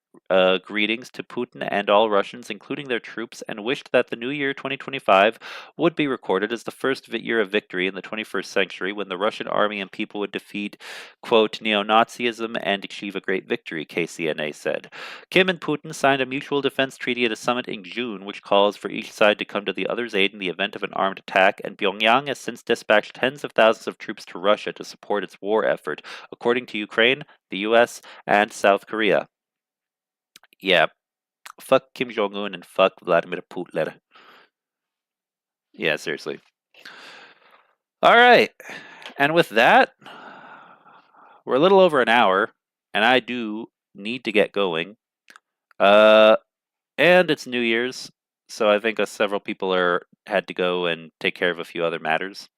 greetings to Putin and all Russians, including their troops, and wished that the new year 2025 would be recorded as the first year of victory in the 21st century, when the Russian army and people would defeat, quote, neo-Nazism and achieve a great victory, KCNA said. Kim and Putin signed a mutual defense treaty at a summit in June, which calls for each side to come to the other's aid in the event of an armed attack, and Pyongyang has since dispatched tens of thousands of troops to Russia to support its war effort, according to Ukraine, the US, and South Korea. Yeah, fuck Kim Jong Un and fuck Vladimir Putin. Yeah, seriously. All right, and with that, we're a little over an hour, and I do need to get going. And it's New Year's, so I think several people had to go and take care of a few other matters.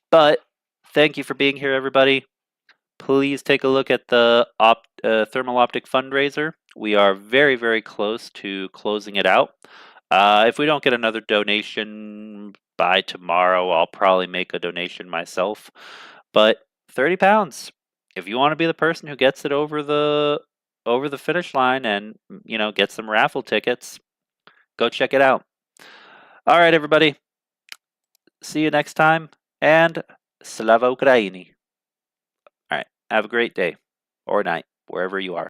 But thank you for being here, everybody. Please take a look at the Thermal Optic fundraiser. We are very, very close to closing it out. If we don't get another donation by tomorrow, I'll probably make a donation myself. But £30. If you want to be the person who gets it over the finish line and get some raffle tickets, go check it out. All right, everybody. See you next time, and Slava Ukraini. All right. Have a great day or night, wherever you are.